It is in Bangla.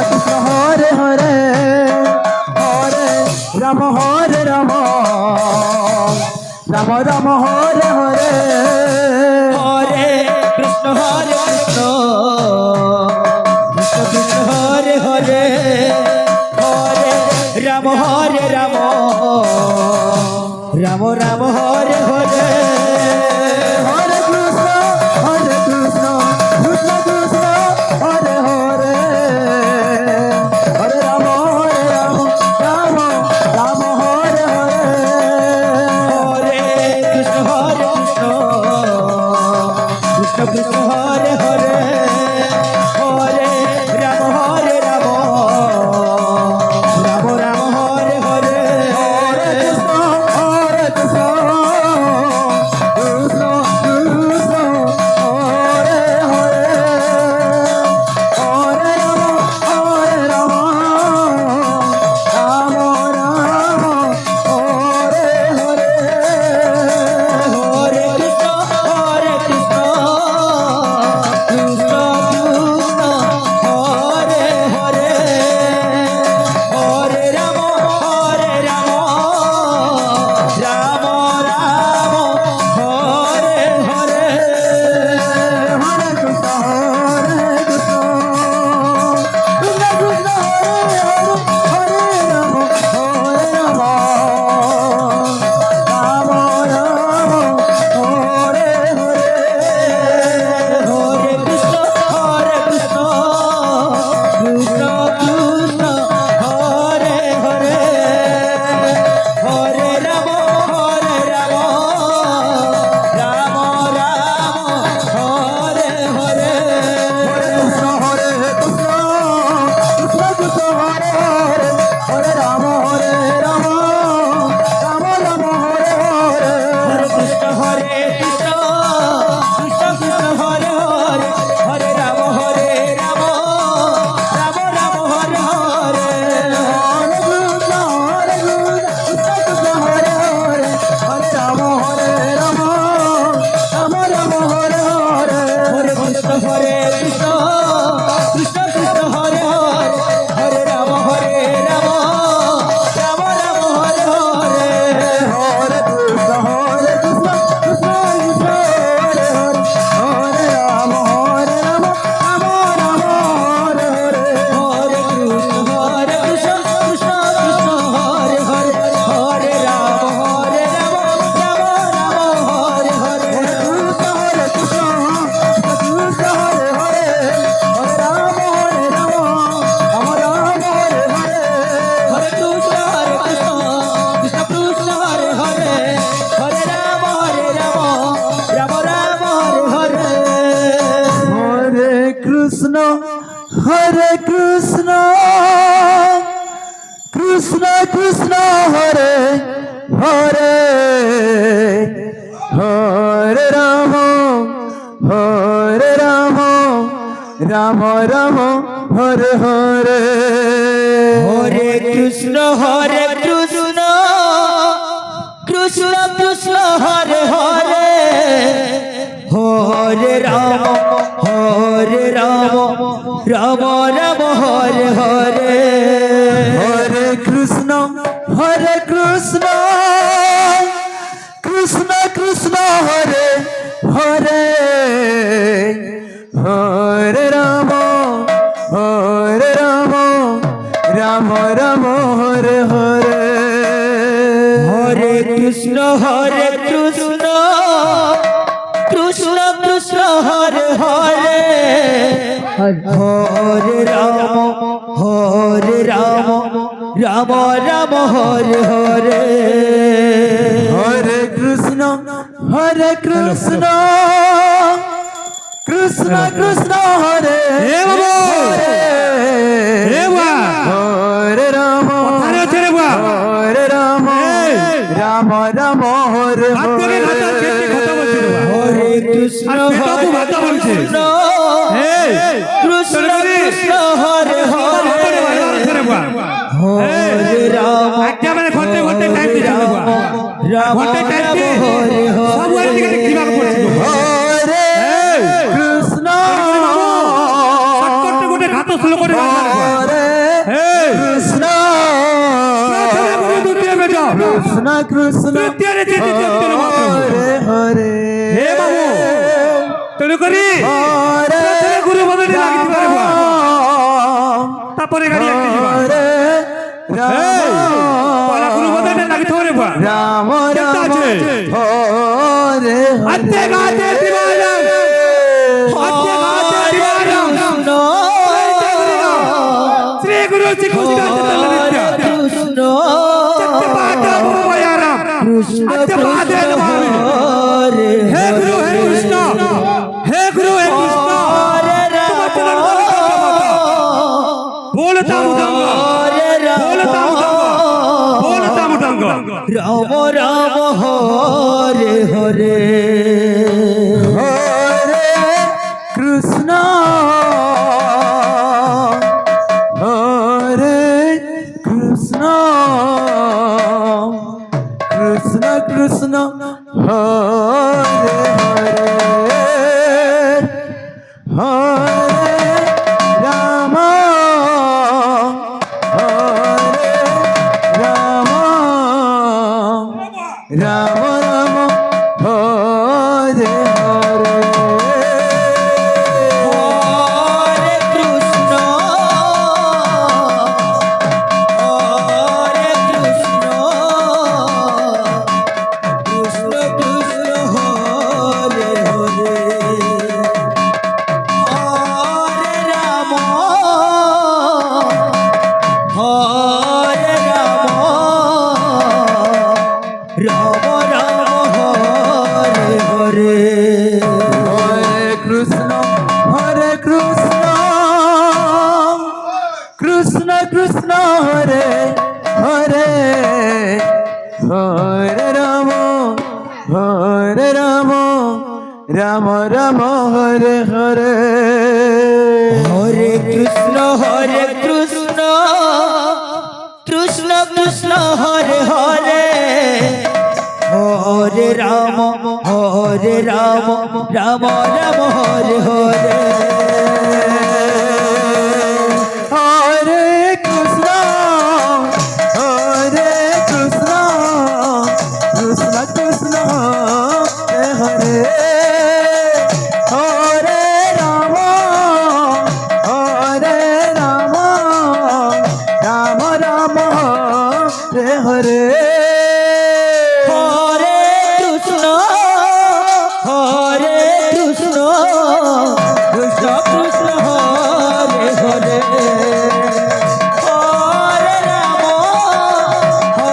কৃষ্ণ হরে হরে হরে রাম হরে রাম রাম রাম হরে হরে হরে কৃষ্ণ কৃষ্ণ কৃষ্ণ হরে হরে হরে রাম রাম রাম রাম হরে হরে হরে কৃষ্ণ কৃষ্ণ কৃষ্ণ হরে হরে হরে রাম রাম রাম হরে হরে হরে কৃষ্ণ কৃষ্ণ কৃষ্ণ কৃষ্ণ হরে হরে হরে রাম রাম রাম রাম হরে হরে হরে কৃষ্ণ কৃষ্ণ কৃষ্ণ কৃষ্ণ হরে হরে হরে রাম রাম রাম হরে হরে হরে কৃষ্ণ কৃষ্ণ কৃষ্ণ কৃষ্ণ হরে হরে হরে রাম রাম রাম রাম হরে হরে হরে কৃষ্ণ কৃষ্ণ কৃষ্ণ হরে রাম রাম রাম হরে হরে হরে কৃষ্ণ কৃষ্ণ কৃষ্ণ কৃষ্ণ হরে হরে হরে রাম রাম রাম রাম হরে হরে কৃষ্ণ হরে কৃষ্ণ কৃষ্ণ কৃষ্ণ হরে হরে হরে রাম রাম রাম রাম হরে হরে হরে কৃষ্ণ কৃষ্ণ কৃষ্ণ কৃষ্ণ হরে হরে হরে রাম রাম রাম রাম হরে হরে হরে কৃষ্ণ কৃষ্ণ কৃষ্ণ হরে হরে হরে রাম রাম রাম রাম হরে হরে হরে কৃষ্ণ কৃষ্ণ কৃষ্ণ কৃষ্ণ হরে হরে হরে রাম রাম রাম রাম হরে হরে হরে কৃষ্ণ কৃষ্ণ কৃষ্ণ কৃষ্ণ হরে হরে হরে রাম রাম রাম রাম হরে হরে হরে কৃষ্ণ কৃষ্ণ কৃষ্ণ কৃষ্ণ হরে হরে হরে রাম রাম রাম হরে হরে কৃষ্ণ হরে কৃষ্ণ কৃষ্ণ হরে হরে হরে রাম রাম রাম হরে হরে হরে কৃষ্ণ কৃষ্ণ কৃষ্ণ হরে হরে হরে রাম রাম রাম হরে হরে হরে কৃষ্ণ কৃষ্ণ কৃষ্ণ হরে হরে হরে রাম রাম রাম হরে হরে হরে কৃষ্ণ কৃষ্ণ কৃষ্ণ হরে হরে হরে রাম রাম রাম হরে হরে হরে কৃষ্ণ কৃষ্ণ কৃষ্ণ হরে হরে হরে রাম রাম রাম হরে হরে হরে কৃষ্ণ কৃষ্ণ কৃষ্ণ কৃষ্ণ হরে হরে হরে রাম রাম রাম হরে হরে হরে কৃষ্ণ কৃষ্ণ কৃষ্ণ হরে হরে হরে রাম হরে রাম রাম রাম হরে হরে হরে কৃষ্ণ কৃষ্ণ কৃষ্ণ কৃষ্ণ হরে হরে হরে রাম রাম রাম হরে হরে কৃষ্ণ ঘাত স্লো করে হরে କୃଷ୍ଣ ତୃତୀୟରେ ଯେମିତି ତୃତୀୟରେ ମହାପ୍ରଭୁ ହରେ ହରେ ହେ ବାବୁ ତେଣୁକରି ହରେ ପ୍ରଥମେ ଗୁରୁ ବଦଳି ଲାଗିଥିବାରେ ବୁଆ ତାପରେ ଗାଡ଼ି ଆଗେ ଯିବା ହରେ ପହଲା ଗୁରୁ ବଦଳି ଲାଗିଥିବାରେ ବୁଆ ରାମ କେନ୍ତା ରାମ ଅଛି? ହରେ ଆତେ ଗାତେ ଦିବାରାମ ଆତେ ଗାତେ ଦିବାରାମ ଶ୍ରୀ ଗୁରୁ ଶ୍ରୀ କୃଷ୍ଣ ଚୈତନ୍ୟ ନିତ୍ୟ কৃষ্ণ सत्यपाठ भवयाराम सत्यपाठ नमामि হরে हे गुरु हे कृष्ण हे गुरु हे कृष्ण तुम चरण बोलता मुदंग बोलता मुदंग রাম রাম হরে হরে হরে কৃষ্ণ হরে কৃষ্ণ কৃষ্ণ কৃষ্ণ হরে হরে হরে রাম হরে রাম রাম রাম হরে হরে হরে কৃষ্ণ হরে কৃষ্ণ কৃষ্ণ কৃষ্ণ হরে হরে হরে রাম হরে রাম রাম রাম হরে হরে হরে কৃষ্ণ কৃষ্ণ কৃষ্ণ হরে হরে হরে রাম রাম রাম হরে হরে হরে কৃষ্ণ কৃষ্ণ কৃষ্ণ হরে হরে হরে রাম রাম রাম হরে হরে